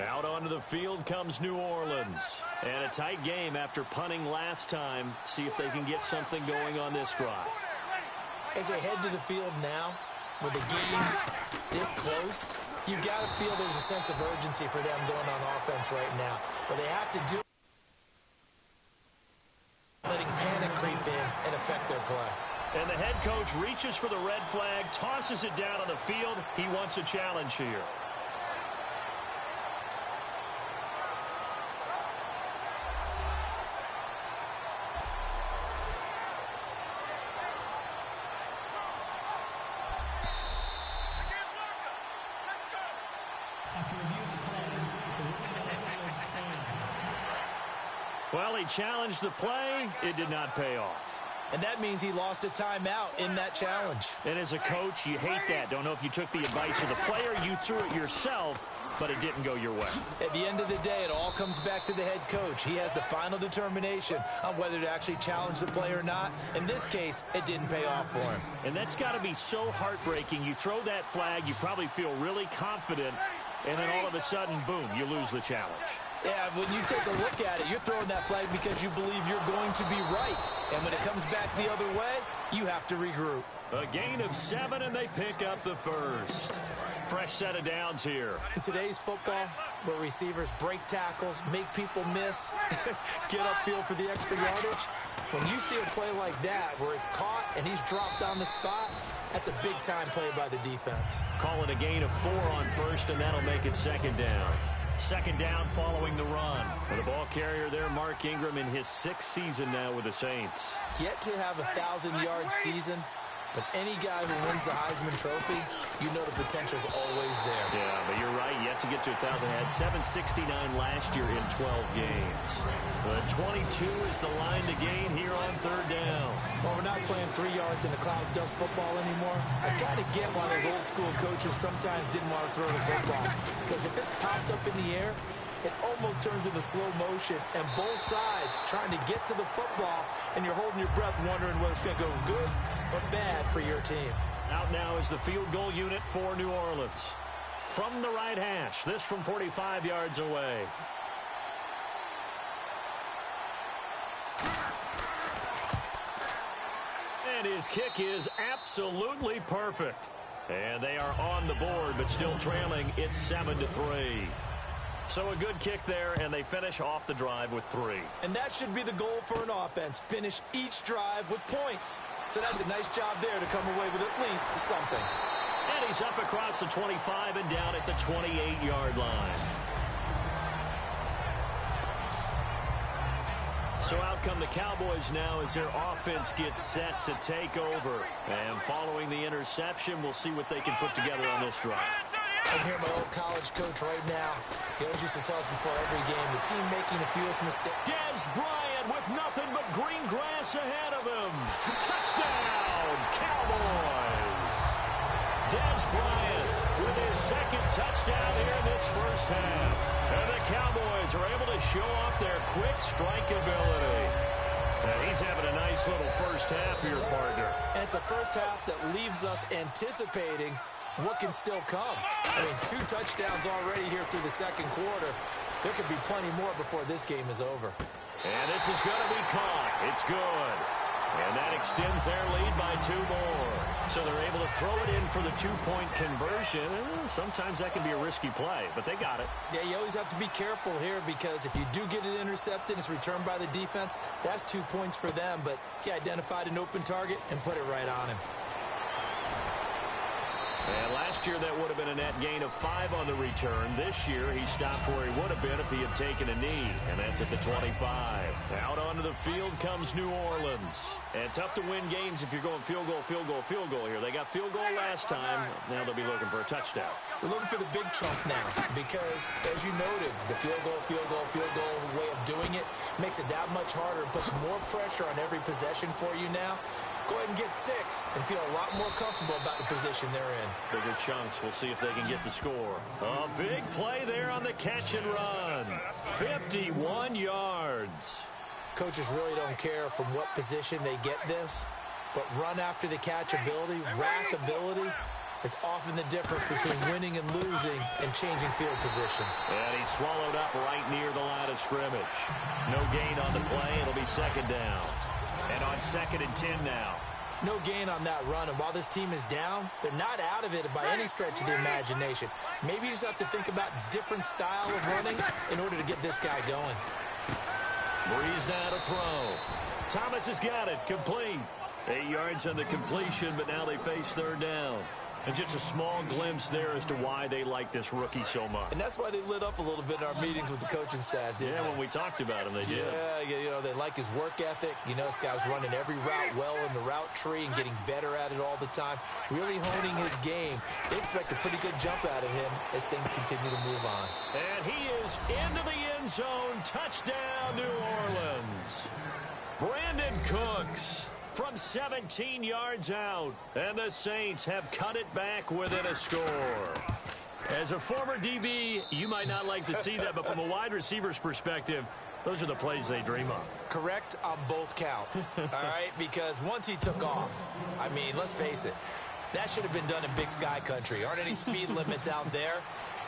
Out onto the field comes New Orleans. And a tight game after punting last time. See if they can get something going on this drive. As they head to the field now, with the game this close, you've got to feel there's a sense of urgency for them going on offense right now. But they have to do it, letting panic creep in and affect their play. And the head coach reaches for the red flag, tosses it down on the field. He wants a challenge here. Well, he challenged the play. It did not pay off. And that means he lost a timeout in that challenge. And as a coach, you hate that. Don't know if you took the advice of the player. You threw it yourself, but it didn't go your way. At the end of the day, it all comes back to the head coach. He has the final determination on whether to actually challenge the play or not. In this case, it didn't pay off for him. And that's got to be so heartbreaking. You throw that flag, you probably feel really confident, and then all of a sudden, boom, you lose the challenge. Yeah, when you take a look at it, you're throwing that flag because you believe you're going to be right. And when it comes back the other way, you have to regroup. A gain of 7, and they pick up the first. Fresh set of downs here. In today's football, where receivers break tackles, make people miss, get upfield for the extra yardage, when you see a play like that where it's caught and he's dropped on the spot, that's a big-time play by the defense. Call it a gain of 4 on first, and that'll make it second down. Second down following the run. For the ball carrier there, Mark Ingram, in his 6th season now with the Saints. Yet to have a 1,000-yard season, but any guy who wins the Heisman Trophy, you know the potential's always there. Yeah, but you're right. Yet to get to 1,000. Had 769 last year in 12 games. The 22 is the line to gain here on third down. Well, we're not playing 3 yards in a cloud of dust football anymore. I kind of get why those old-school coaches sometimes didn't want to throw the football. Because if it's popped up in the air, it almost turns into slow motion, and both sides trying to get to the football, and you're holding your breath wondering whether it's going to go good or bad for your team. Out now is the field goal unit for New Orleans. From the right hash, this from 45 yards away. And his kick is absolutely perfect. And they are on the board, but still trailing. It's 7-3. So a good kick there, and they finish off the drive with 3. And that should be the goal for an offense. Finish each drive with points. So that's a nice job there to come away with at least something. And he's up across the 25 and down at the 28-yard line. So out come the Cowboys now as their offense gets set to take over. And following the interception, we'll see what they can put together on this drive. I hear my old college coach right now. He always used to tell us before every game, the team making the fewest mistakes. Dez Bryant with nothing but green grass ahead of him. Touchdown, Cowboys. Dez Bryant with his 2nd touchdown here in this first half. And the Cowboys are able to show off their quick strike ability. And he's having a nice little first half here, partner. And it's a first half that leaves us anticipating what can still come. I mean, 2 touchdowns already here through the second quarter. There could be plenty more before this game is over. And this is going to be caught. It's good. And that extends their lead by 2 more. So they're able to throw it in for the 2-point conversion. Sometimes that can be a risky play, but they got it. Yeah, you always have to be careful here because if you do get it intercepted, it's returned by the defense, that's 2 points for them. But he identified an open target and put it right on him. And last year, that would have been a net gain of 5 on the return. This year, he stopped where he would have been if he had taken a knee, and that's at the 25. Out onto the field comes New Orleans. And tough to win games if you're going field goal, field goal, field goal here. They got field goal last time. Now they'll be looking for a touchdown. They're looking for the big chunk now because, as you noted, the field goal, field goal, field goal way of doing it makes it that much harder and puts more pressure on every possession for you now. Go ahead and get 6 and feel a lot more comfortable about the position they're in. Bigger chunks. We'll see if they can get the score. A big play there on the catch and run. 51 yards. Coaches really don't care from what position they get this, but run after the catch ability, rack ability, is often the difference between winning and losing and changing field position. And he's swallowed up right near the line of scrimmage. No gain on the play. It'll be second down. And on 2nd and 10 now. No gain on that run, and while this team is down, they're not out of it by any stretch of the imagination. Maybe you just have to think about different style of running in order to get this guy going. Breeze now to throw. Thomas has got it, complete. 8 yards on the completion, but now they face 3rd down. And just a small glimpse there as to why they like this rookie so much. And that's why they lit up a little bit in our meetings with the coaching staff, didn't they? When we talked about him, they did. Yeah, you know, they like his work ethic. You know, this guy's running every route well in the route tree and getting better at it all the time, really honing his game. They expect a pretty good jump out of him as things continue to move on. And he is into the end zone. Touchdown, New Orleans. Brandon Cooks from 17 yards out, and the Saints have cut it back within a score. As a former DB, you might not like to see that, but from a wide receiver's perspective, those are the plays they dream of. Correct on both counts, all right? Because once he took off, I mean, let's face it, that should have been done in Big Sky country. Aren't any speed limits out there?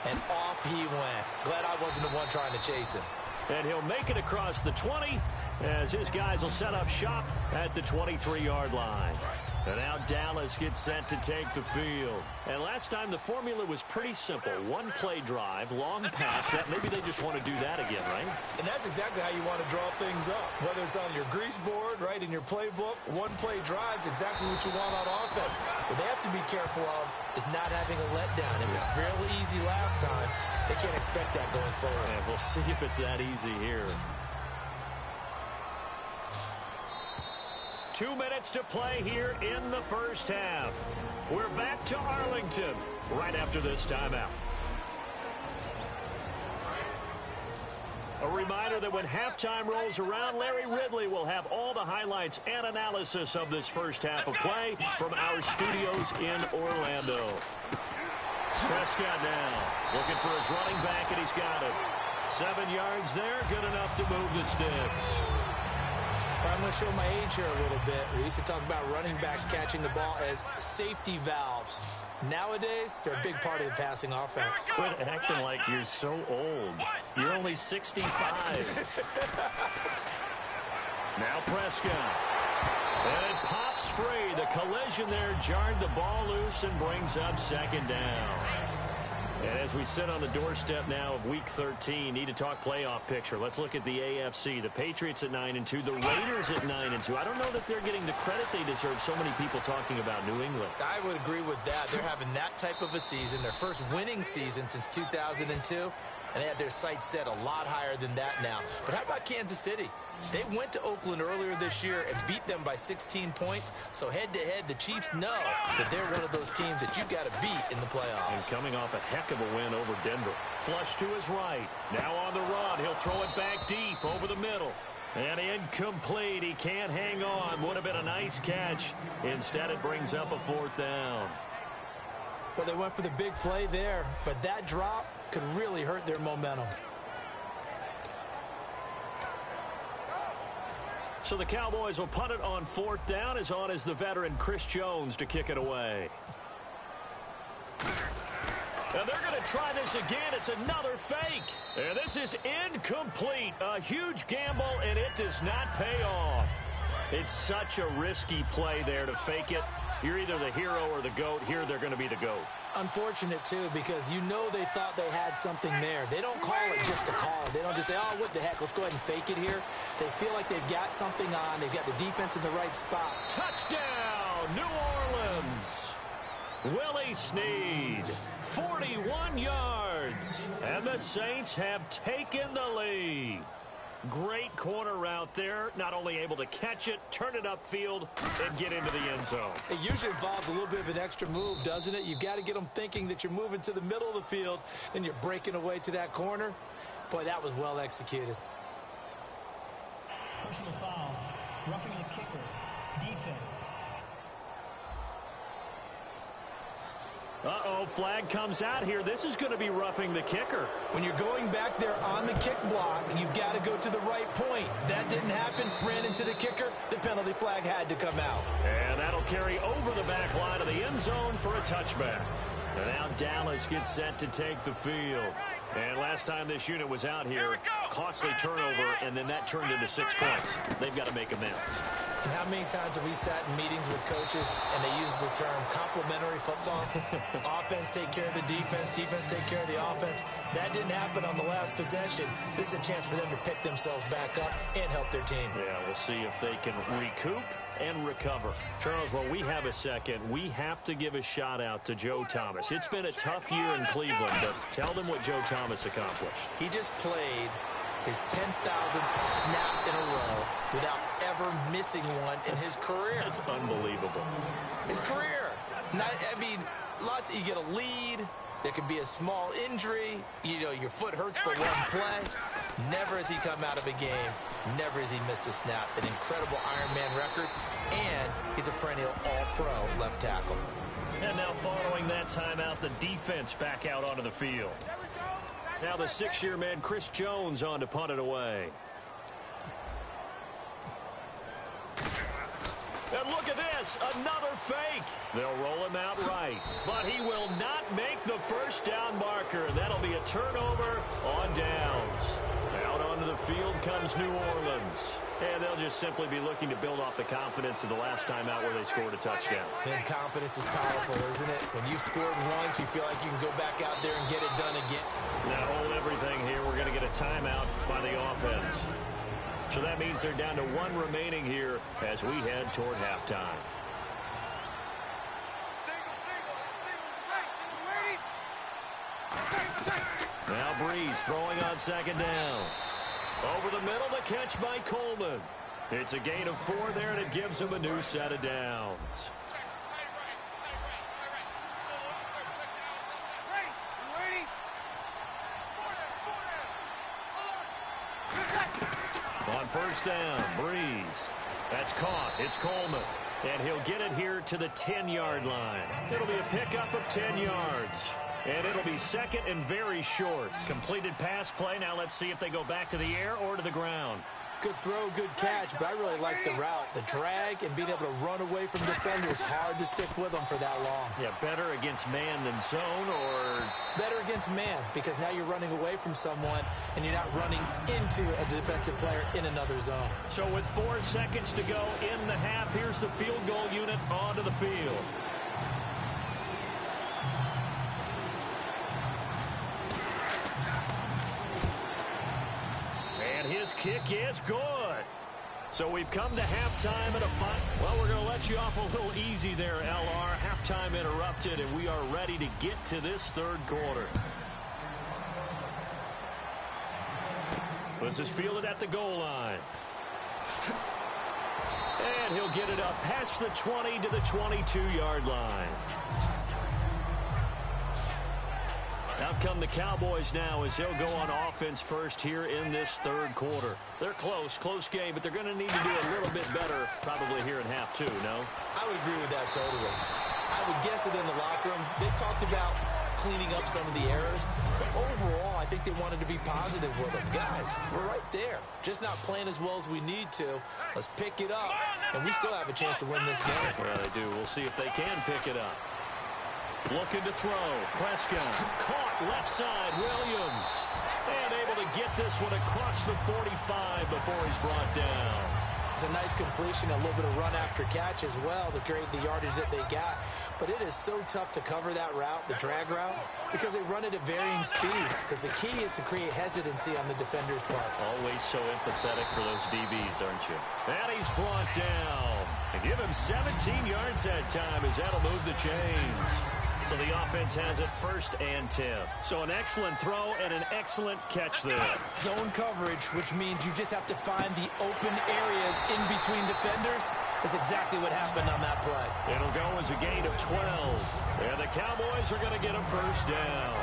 And off he went. Glad I wasn't the one trying to chase him. And he'll make it across the 20 as his guys will set up shop at the 23-yard line. And now Dallas gets set to take the field. And last time the formula was pretty simple. One-play drive, long pass. That maybe they just want to do that again, right? And that's exactly how you want to draw things up. Whether it's on your grease board, right, in your playbook, one-play drive's exactly what you want on offense. What they have to be careful of is not having a letdown. It was fairly easy last time. They can't expect that going forward. And we'll see if it's that easy here. 2 minutes to play here in the first half. We're back to Arlington right after this timeout. A reminder that when halftime rolls around, Larry Ridley will have all the highlights and analysis of this first half of play from our studios in Orlando. Prescott now looking for his running back, and he's got it. 7 yards there, good enough to move the sticks. I'm going to show my age here a little bit. We used to talk about running backs catching the ball as safety valves. Nowadays, they're a big part of the passing offense. Quit acting like you're so old. You're only 65. Now Prescott. And it pops free. The collision there jarred the ball loose and brings up 2nd down. And as we sit on the doorstep now of Week 13, need to talk playoff picture. Let's look at the AFC. The Patriots at 9-2, the Raiders at 9-2. I don't know that they're getting the credit they deserve. So many people talking about New England. I would agree with that. They're having that type of a season, their first winning season since 2002, and they have their sights set a lot higher than that now. But how about Kansas City? They went to Oakland earlier this year and beat them by 16 points. So head-to-head, the Chiefs know that they're one of those teams that you've got to beat in the playoffs. And coming off a heck of a win over Denver. Flush to his right. Now on the run. He'll throw it back deep over the middle. And incomplete. He can't hang on. Would have been a nice catch. Instead, it brings up a 4th down. Well, they went for the big play there, but that drop could really hurt their momentum. So the Cowboys will punt it on 4th down. As on is the veteran Chris Jones to kick it away. And they're going to try this again. It's another fake. And this is incomplete. A huge gamble, and it does not pay off. It's such a risky play there to fake it. You're either the hero or the GOAT. Here they're going to be the GOAT. Unfortunate, too, because you know they thought they had something there. They don't call it just to call it. They don't just say, oh, what the heck, let's go ahead and fake it here. They feel like they've got something on. They've got the defense in the right spot. Touchdown, New Orleans. Willie Snead, 41 yards. And the Saints have taken the lead. Great corner route there. Not only able to catch it, turn it upfield, and get into the end zone. It usually involves a little bit of an extra move, doesn't it? You've got to get them thinking that you're moving to the middle of the field, and you're breaking away to that corner. Boy, that was well executed. Personal foul. Roughing the kicker. Defense. Uh-oh, flag comes out here. This is going to be roughing the kicker. When you're going back there on the kick block, you've got to go to the right point. That didn't happen. Ran into the kicker. The penalty flag had to come out. And that'll carry over the back line of the end zone for a touchback. And now Dallas gets set to take the field. And last time this unit was out here, costly turnover, and then that turned into 6 points. They've got to make amends. And how many times have we sat in meetings with coaches and they use the term complementary football? Offense take care of the defense, defense take care of the offense. That didn't happen on the last possession. This is a chance for them to pick themselves back up and help their team. Yeah, we'll see if they can recoup and recover. Charles, while we have a second, we have to give a shout out to Joe Thomas. It's been a tough year in Cleveland, but tell them what Joe Thomas accomplished. He just played his 10,000th snap in a row without ever missing one in his career. That's unbelievable. His career. You get a lead. There could be a small injury. You know, your foot hurts for one play. Never has he come out of a game. Never has he missed a snap. An incredible Ironman record. And he's a perennial all-pro left tackle. And now following that timeout, the defense back out onto the field. Now the 6-year man, Chris Jones, on to punt it away. And look at this, another fake. They'll roll him out right, but he will not make the first down marker. That'll be a turnover on downs. Out onto the field comes New Orleans. And they'll just simply be looking to build off the confidence of the last time out where they scored a touchdown. And confidence is powerful, isn't it? When you've scored once, you feel like you can go back out there and get it done again. Now hold everything here. We're going to get a timeout by the offense. So that means they're down to 1 remaining here as we head toward halftime. Now Breeze throwing on second down. Over the middle, the catch by Coleman. It's a gain of 4 there, and it gives him a new set of downs. On first down, Breeze. That's caught. It's Coleman. And he'll get it here to the 10-yard line. It'll be a pickup of 10 yards. And it'll be second and very short. Completed pass play. Now let's see if they go back to the air or to the ground. Good throw, good catch, but I really like the route. The drag and being able to run away from defenders, hard to stick with them for that long. Yeah, better against man than zone, or better against man, because now you're running away from someone and you're not running into a defensive player in another zone. So with 4 seconds to go in the half, here's the field goal unit onto the field. His kick is good. So we've come to halftime at a fight. Well, we're going to let you off a little easy there, LR. Halftime interrupted, and we are ready to get to this third quarter. This is fielded at the goal line. And he'll get it up past the 20 to the 22-yard line. Out come the Cowboys now as they'll go on offense first here in this third quarter. They're close game, but they're going to need to do a little bit better probably here in half 2, no? I would agree with that totally. I would guess it in the locker room. They talked about cleaning up some of the errors, but overall, I think they wanted to be positive with them. Guys, we're right there. Just not playing as well as we need to. Let's pick it up, and we still have a chance to win this game. Yeah, they do. We'll see if they can pick it up. Looking to throw. Prescott caught left side. Williams. And able to get this one across the 45 before he's brought down. It's a nice completion, a little bit of run after catch as well to create the yardage that they got. But it is so tough to cover that route, the drag route, because they run it at varying speeds. Because the key is to create hesitancy on the defender's part. Always so empathetic for those DBs, aren't you? And he's brought down. And give him 17 yards that time as that'll move the chains. So the offense has it 1st and 10. So an excellent throw and an excellent catch there. Zone coverage, which means you just have to find the open areas in between defenders. That's exactly what happened on that play. It'll go as a gain of 12. And the Cowboys are going to get a first down.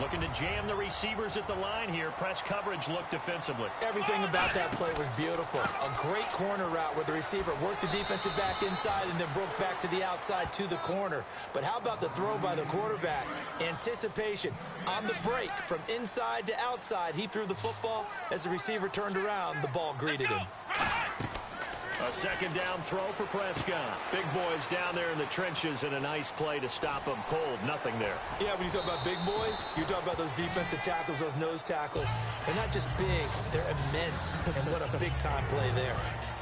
Looking to jam the receivers at the line here. Press coverage look defensively. Everything about that play was beautiful. A great corner route where the receiver worked the defensive back inside and then broke back to the outside to the corner. But how about the throw by the quarterback? Anticipation on the break from inside to outside. He threw the football. As the receiver turned around, the ball greeted him. A second down throw for Prescott. Big boys down there in the trenches, and a nice play to stop them cold. Nothing there. Yeah, when you talk about big boys, you talk about those defensive tackles, those nose tackles. They're not just big, they're immense. And what a big-time play there.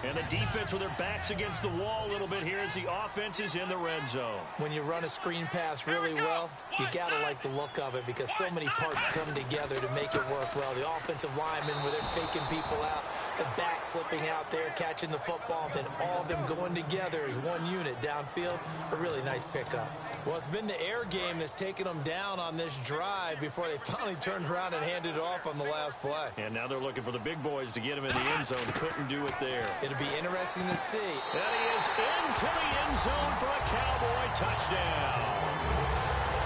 And the defense with their backs against the wall a little bit here as the offense is in the red zone. When you run a screen pass really well, you got to like the look of it because so many parts come together to make it work well. The offensive linemen where they're faking people out, the back slipping out there, catching the football, then all of them going together as one unit downfield. A really nice pickup. Well, it's been the air game that's taken them down on this drive before they finally turned around and handed it off on the last play. And now they're looking for the big boys to get him in the end zone. Couldn't do it there. It'll be interesting to see. And he is into the end zone for a Cowboy touchdown.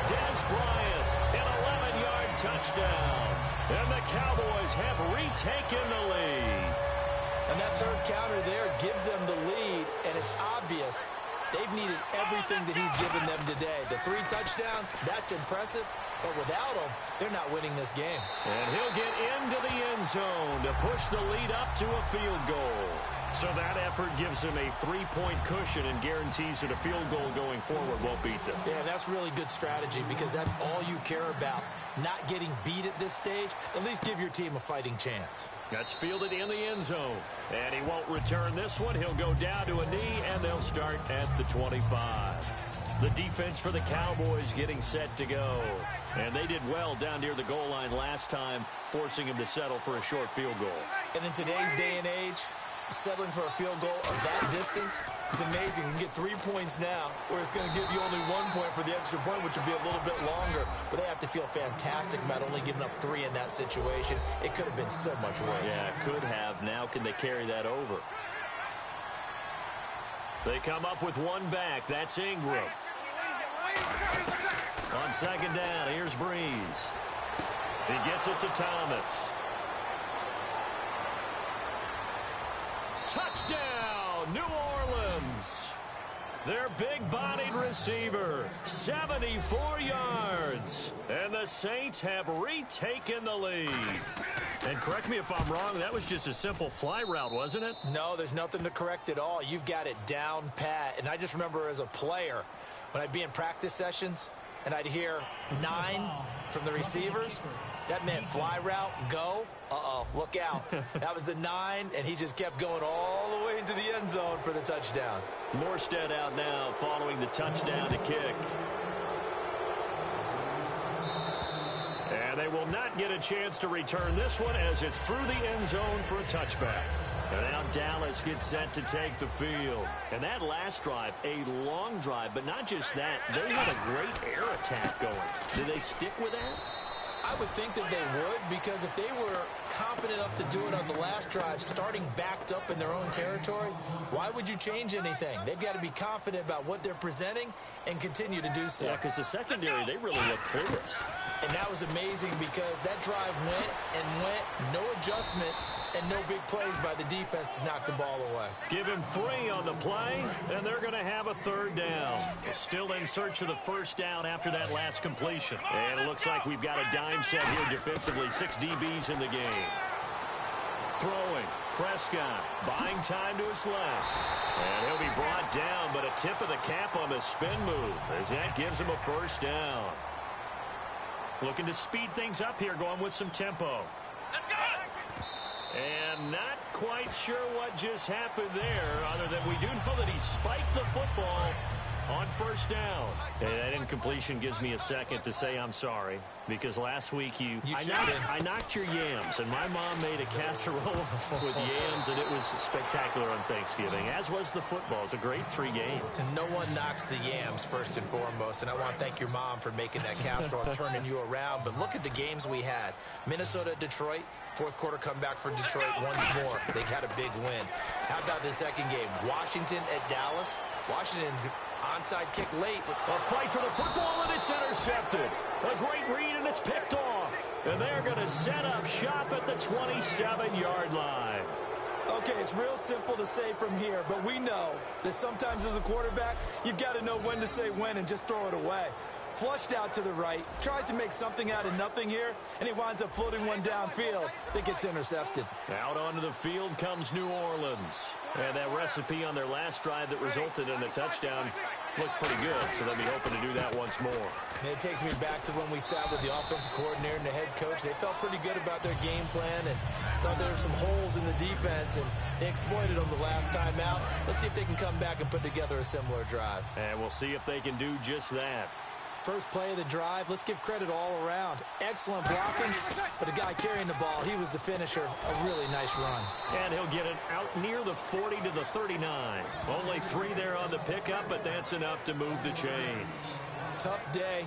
Dez Bryant, an 11-yard touchdown. And the Cowboys have retaken the lead. And that third counter there gives them the lead, and it's obvious they've needed everything that he's given them today. The 3 touchdowns, that's impressive, but without him, they're not winning this game. And he'll get into the end zone to push the lead up to a field goal. So that effort gives him a 3-point cushion and guarantees that a field goal going forward won't beat them. Yeah, that's really good strategy because that's all you care about. Not getting beat at this stage, at least give your team a fighting chance. That's fielded in the end zone. And he won't return this one. He'll go down to a knee, and they'll start at the 25. The defense for the Cowboys getting set to go. And they did well down near the goal line last time, forcing him to settle for a short field goal. And in today's day and age, settling for a field goal of that distance is amazing. You can get 3 points now, where it's going to give you only 1 point for the extra point, which will be a little bit longer. But they have to feel fantastic about only giving up 3 in that situation. It could have been so much worse. Yeah, it could have. Now can they carry that over? They come up with 1 back. That's Ingram. On second down, here's Breeze. He gets it to Thomas. Touchdown, New Orleans. Their big-bodied receiver, 74 yards. And the Saints have retaken the lead. And correct me if I'm wrong, that was just a simple fly route, wasn't it? No, there's nothing to correct at all. You've got it down pat. And I just remember as a player, when I'd be in practice sessions and I'd hear 9 from the receivers, that meant fly route, go. Uh-oh, look out. That was the 9, and he just kept going all the way into the end zone for the touchdown. Morstead out now following the touchdown to kick. And they will not get a chance to return this one as it's through the end zone for a touchback. And now Dallas gets set to take the field. And that last drive, a long drive, but not just that. They had a great air attack going. Did they stick with that? I would think that they would, because if they were competent enough to do it on the last drive, starting backed up in their own territory, why would you change anything? They've got to be confident about what they're presenting and continue to do so. Yeah, because the secondary, they really look clueless. And that was amazing because that drive went and went, no adjustments, and no big plays by the defense to knock the ball away. Give him 3 on the play, and they're going to have a 3rd down. Still in search of the 1st down after that last completion. And it looks like we've got a dime set here defensively. 6 DBs in the game. Throwing. Prescott buying time to his left. And he'll be brought down, but a tip of the cap on the spin move as that gives him a 1st down. Looking to speed things up here, going with some tempo. And not quite sure what just happened there, other than we do know that he spiked the football on 1st down. Hey, that incompletion gives me a second to say I'm sorry, because last week I knocked your yams, and my mom made a casserole with yams, and it was spectacular on Thanksgiving, as was the football. It was a great 3-game. And no one knocks the yams first and foremost, and I want to thank your mom for making that casserole and turning you around. But look at the games we had. Minnesota, Detroit. 4th quarter comeback for Detroit once more. They got a big win. How about the second game? Washington at Dallas. Washington onside kick late. A fight for the football, and it's intercepted. A great read and a It's picked off. And they're going to set up shop at the 27-yard line. Okay, it's real simple to say from here, but we know that sometimes as a quarterback, you've got to know when to say when and just throw it away. Flushed out to the right, tries to make something out of nothing here, and he winds up floating one downfield that gets intercepted. Out onto the field comes New Orleans. And that recipe on their last drive that resulted in a touchdown looked pretty good, so they'll be hoping to do that once more. And it takes me back to when we sat with the offensive coordinator and the head coach. They felt pretty good about their game plan and thought there were some holes in the defense, and they exploited them the last time out. Let's see if they can come back and put together a similar drive. And we'll see if they can do just that. First play of the drive, let's give credit all around. Excellent blocking, but the guy carrying the ball, he was the finisher. A really nice run. And he'll get it out near the 40 to the 39. Only 3 there on the pickup, but that's enough to move the chains. Tough day,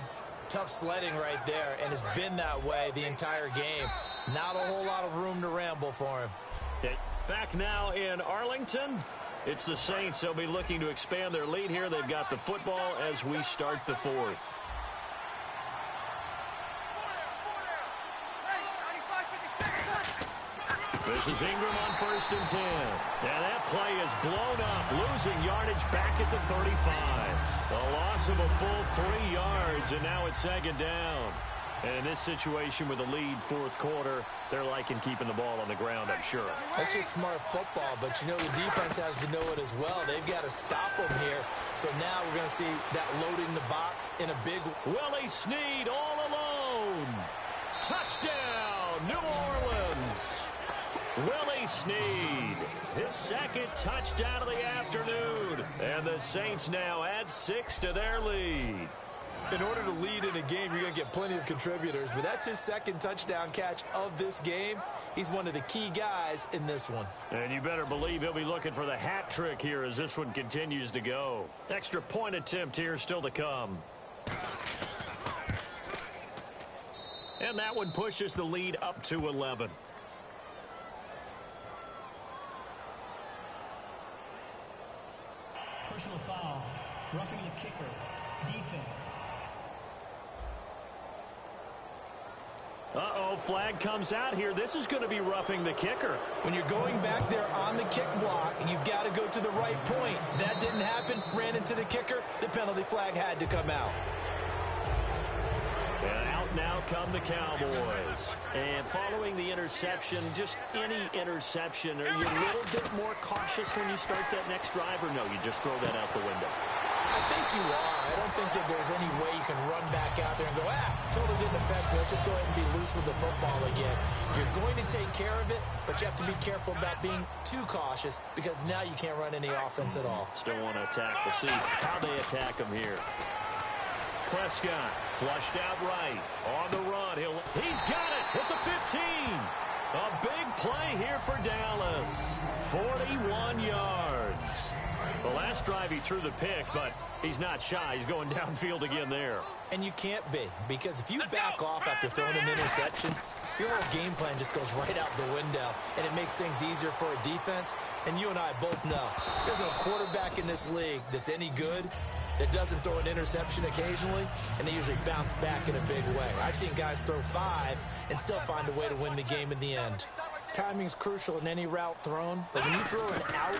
tough sledding right there, and it's been that way the entire game. Not a whole lot of room to ramble for him. Okay, back now in Arlington. It's the Saints. They'll be looking to expand their lead here. They've got the football as we start the 4th. This is Ingram on 1st and 10. And that play is blown up, losing yardage back at the 35. A loss of a full 3 yards, and now it's 2nd down. And in this situation with the lead 4th quarter, they're liking keeping the ball on the ground, I'm sure. That's just smart football, but you know the defense has to know it as well. They've got to stop them here. So now we're going to see that loading the box in a big... Willie Snead all alone. Touchdown, New Orleans. Willie Snead, his 2nd touchdown of the afternoon. And the Saints now add 6 to their lead. In order to lead in a game, you're going to get plenty of contributors, but that's his 2nd touchdown catch of this game. He's one of the key guys in this one. And you better believe he'll be looking for the hat trick here as this one continues to go. Extra point attempt here still to come. And that one pushes the lead up to 11. Personal foul. Roughing the kicker. Defense. Uh-oh, flag comes out here. This is going to be roughing the kicker. When you're going back there on the kick block, you've got to go to the right point. That didn't happen. Ran into the kicker. The penalty flag had to come out. And out now come the Cowboys. And following the interception, just any interception, are you a little bit more cautious when you start that next drive, or no, you just throw that out the window? I think you are. I don't think that there's any way you can run back out there and go, totally didn't affect me. Let's just go ahead and be loose with the football again. You're going to take care of it, but you have to be careful about being too cautious because now you can't run any offense at all. Still want to attack. We'll see how they attack him here. Prescott flushed out right. On the run. He's got it at the 15. A big play here for Dallas. 41 yards. The last drive he threw the pick, but he's not shy. He's going downfield again there. And you can't be, because if you back off after throwing an interception, your whole game plan just goes right out the window, and it makes things easier for a defense. And you and I both know there's a quarterback in this league that's any good that doesn't throw an interception occasionally, and they usually bounce back in a big way. I've seen guys throw 5 and still find a way to win the game in the end. Timing's crucial in any route thrown, but when you throw an out,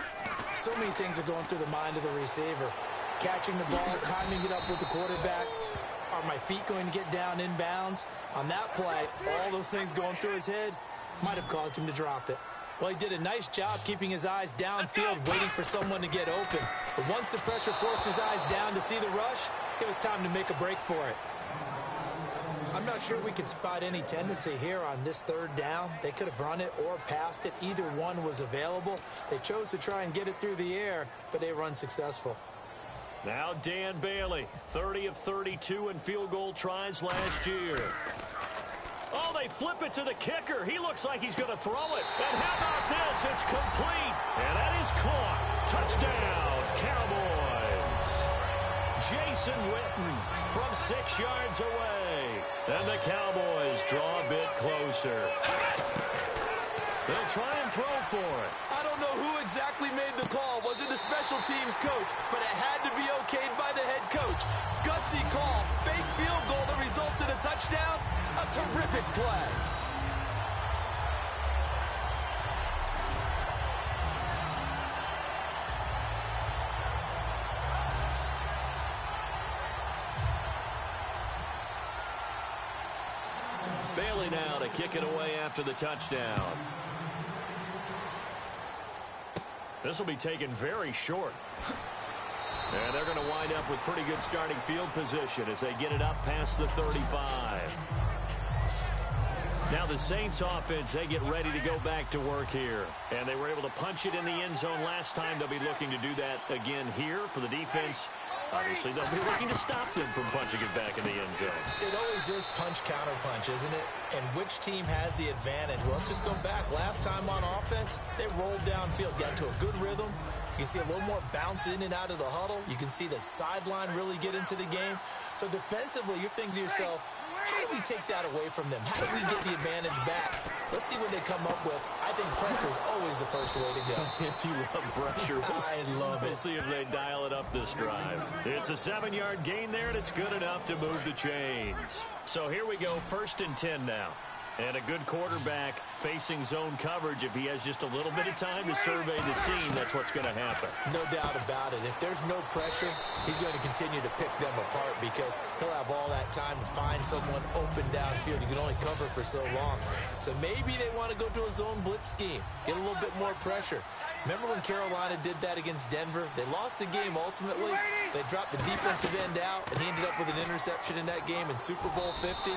so many things are going through the mind of the receiver. Catching the ball, timing it up with the quarterback. Are my feet going to get down inbounds? On that play, all those things going through his head might have caused him to drop it. Well, he did a nice job keeping his eyes downfield, waiting for someone to get open. But once the pressure forced his eyes down to see the rush, it was time to make a break for it. I'm not sure we could spot any tendency here on this 3rd down. They could have run it or passed it. Either one was available. They chose to try and get it through the air, but they were unsuccessful. Now Dan Bailey, 30 of 32 in field goal tries last year. Oh, they flip it to the kicker. He looks like he's going to throw it. And how about this? It's complete. And that is caught. Touchdown, Cowboys. Jason Witten from 6 yards away. And the Cowboys draw a bit closer. They'll try and throw for it. I don't know who exactly made the call. Was it the special teams coach? But it had to be okayed by the head coach. Gutsy call. Fake field goal that results in a touchdown. A terrific play. Bailey now to kick it away after the touchdown. This will be taken very short. And they're going to wind up with pretty good starting field position as they get it up past the 35. Now the Saints offense, they get ready to go back to work here. And they were able to punch it in the end zone last time. They'll be looking to do that again here for the defense. Obviously, they'll be looking to stop them from punching it back in the end zone. It always is punch-counter-punch, isn't it? And which team has the advantage? Well, let's just go back. Last time on offense, they rolled downfield, got into a good rhythm. You can see a little more bounce in and out of the huddle. You can see the sideline really get into the game. So defensively, you're thinking to yourself, how do we take that away from them? How do we get the advantage back? Let's see what they come up with. I think pressure is always the first way to go. You love pressure. I love it. We'll see if they dial it up this drive. It's a 7-yard gain there, and it's good enough to move the chains. So here we go, 1st and 10 now. And a good quarterback facing zone coverage. If he has just a little bit of time to survey the scene, that's what's going to happen. No doubt about it. If there's no pressure, he's going to continue to pick them apart because he'll have all that time to find someone open downfield. You can only cover for so long. So maybe they want to go to a zone blitz scheme, get a little bit more pressure. Remember when Carolina did that against Denver? They lost the game ultimately. They dropped the defensive end out, and he ended up with an interception in that game in Super Bowl 50.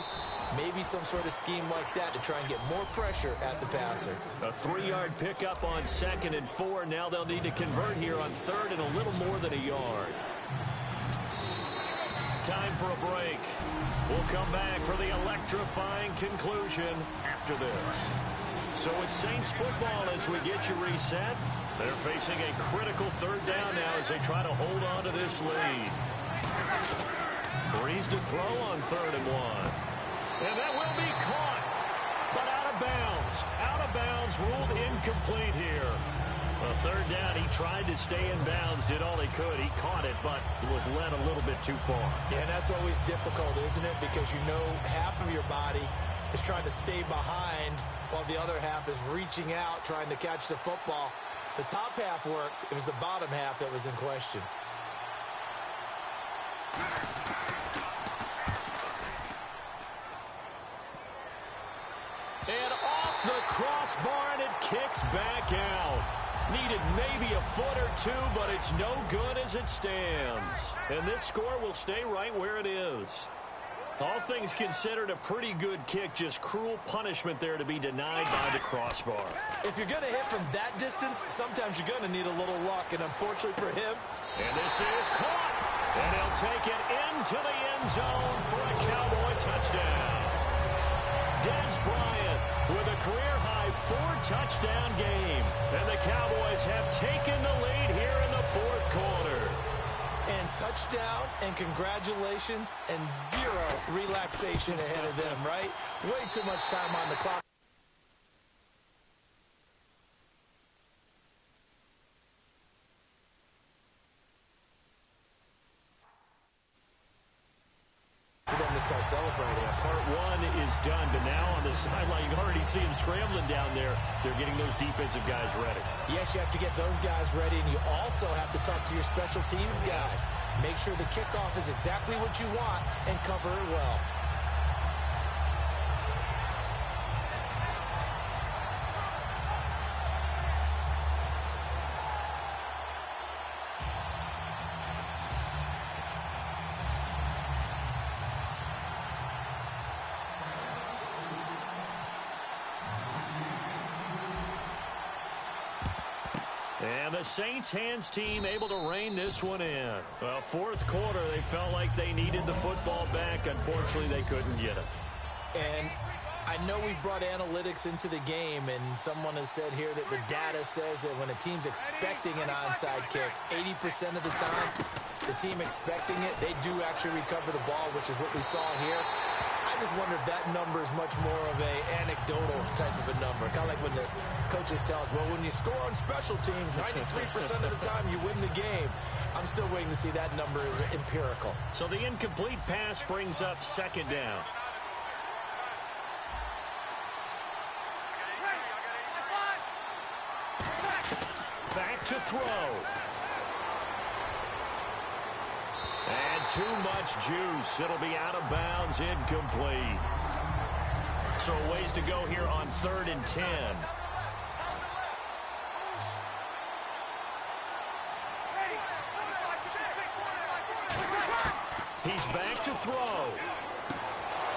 Maybe some sort of scheme like that to try and get more pressure at the passer. A 3-yard pickup on 2nd and 4. Now they'll need to convert here on 3rd and a little more than a yard. Time for a break. We'll come back for the electrifying conclusion after this. So it's Saints football as we get you reset. They're facing a critical 3rd down now as they try to hold on to this lead. Breeze to throw on 3rd and 1. And that will be caught, but out of bounds. Out of bounds, ruled incomplete here. A 3rd down, he tried to stay in bounds, did all he could. He caught it, but was led a little bit too far. Yeah, and that's always difficult, isn't it? Because you know half of your body is trying to stay behind while the other half is reaching out, trying to catch the football. The top half worked. It was the bottom half that was in question. And off the crossbar, and it kicks back out. Needed maybe a foot or two, but it's no good as it stands. And this score will stay right where it is. All things considered, a pretty good kick. Just cruel punishment there to be denied by the crossbar. If you're going to hit from that distance, sometimes you're going to need a little luck. And unfortunately for him. And this is caught. And he'll take it into the end zone for a Cowboy touchdown. Dez Bryant with a career-high 4-touchdown game. And the Cowboys have taken the lead here in the 4th quarter. And touchdown and congratulations and zero relaxation ahead of them, right? Way too much time on the clock. For them to start celebrating. Part 1 is done, but now on the sideline, you can already see them scrambling down there. They're getting those defensive guys ready. Yes, you have to get those guys ready, and you also have to talk to your special teams guys. Make sure the kickoff is exactly what you want and cover it well. And the Saints hands team able to rein this one in. Well, 4th quarter, they felt like they needed the football back. Unfortunately, they couldn't get it. And I know we brought analytics into the game, and someone has said here that the data says that when a team's expecting an onside kick, 80% of the time, the team expecting it, they do actually recover the ball, which is what we saw here. I just wonder if that number is much more of a anecdotal type of a number. Kind of like when the coaches tell us, well, when you score on special teams, 93% of the time you win the game. I'm still waiting to see that number is empirical. So the incomplete pass brings up 2nd down. Back to throw. And too much juice. It'll be out of bounds, incomplete. So ways to go here on 3rd and 10. He's back to throw.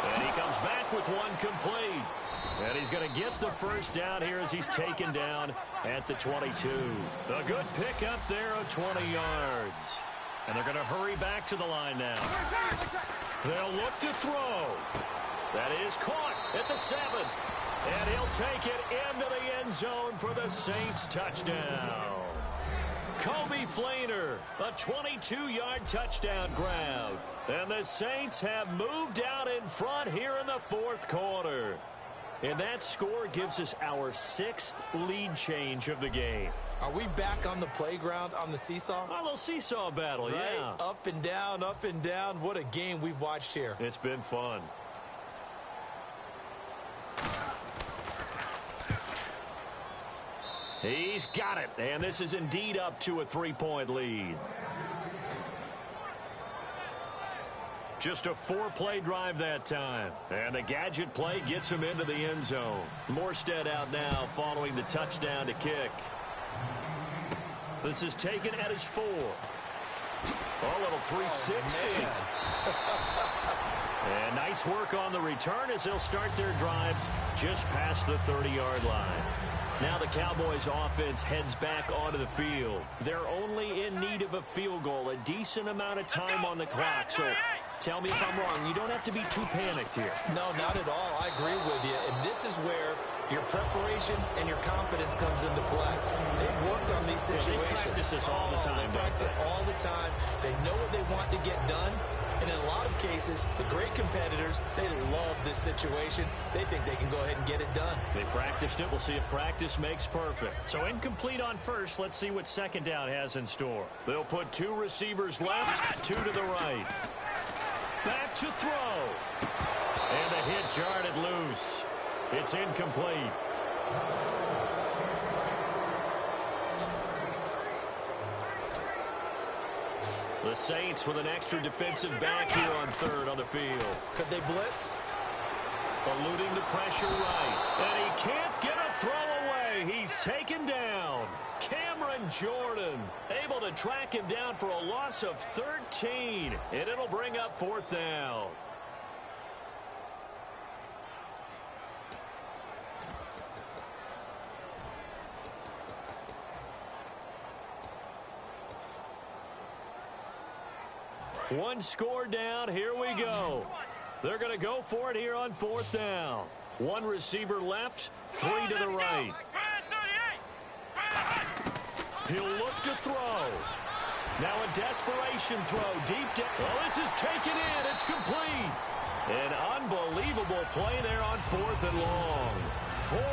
And he comes back with one complete. And he's going to get the first down here as he's taken down at the 22. A good pickup there of 20 yards. And they're going to hurry back to the line now. They'll look to throw. That is caught at the 7. And he'll take it into the end zone for the Saints touchdown. Kobe Fleener, a 22-yard touchdown grab. And the Saints have moved out in front here in the 4th quarter. And that score gives us our 6th lead change of the game. Are we back on the playground on the seesaw? A little seesaw battle, right? Yeah. Up and down, up and down. What a game we've watched here. It's been fun. He's got it, and this is indeed up to a 3-point lead. Just a 4-play drive that time. And the gadget play gets him into the end zone. Morstead out now following the touchdown to kick. This is taken at his 4. A little 360. And nice work on the return as they'll start their drive just past the 30-yard line. Now the Cowboys offense heads back onto the field. They're only in need of a field goal, a decent amount of time on the clock. So tell me if I'm wrong. You don't have to be too panicked here. No, not at all. I agree with you. And this is where your preparation and your confidence comes into play. They've worked on these situations. They practice this all the time. They practice it all the time. They know what they want to get done. And in a lot of cases, the great competitors, they love this situation. They think they can go ahead and get it done. They practiced it. We'll see if practice makes perfect. So incomplete on first. Let's see what second down has in store. They'll put 2 receivers left, 2 to the right. Back to throw. And the hit jarred it loose. It's incomplete. The Saints with an extra defensive back here on 3rd on the field. Could they blitz? Eluding the pressure right. And he can't get a throw away. He's taken down. Cameron Jordan able to track him down for a loss of 13. And it'll bring up 4th down. One score down. Here we go. They're going to go for it here on 4th down. 1 receiver left, 3 to the right. He'll look to throw. Now a desperation throw deep down. Well, this is taken in. It's complete. An unbelievable play there on 4th and long.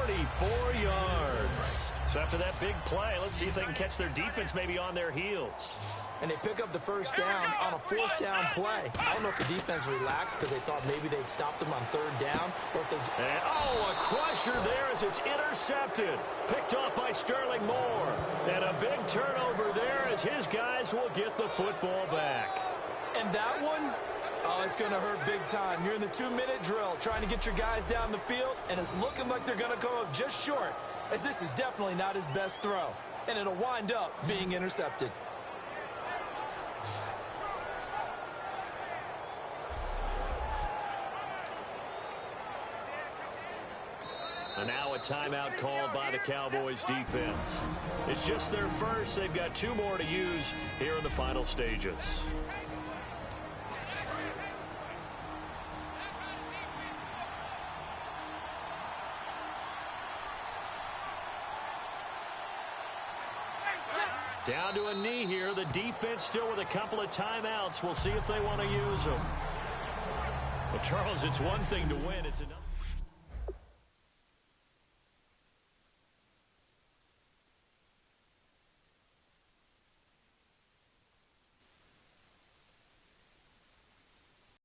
44 yards. So after that big play, let's see if they can catch their defense maybe on their heels. And they pick up the first down on a 4th down play. I don't know if the defense relaxed because they thought maybe they'd stopped them on 3rd down. Or if they... And, a crusher there as it's intercepted. Picked off by Sterling Moore. And a big turnover there as his guys will get the football back. And that one, it's going to hurt big time. You're in the 2-minute drill trying to get your guys down the field, and it's looking like they're going to come up just short, as this is definitely not his best throw. And it'll wind up being intercepted. And now a timeout called by the Cowboys defense. It's just their first. They've got 2 more to use here in the final stages. Down to a knee here. The defense still with a couple of timeouts. We'll see if they want to use them. Well, Charles, it's one thing to win. It's another.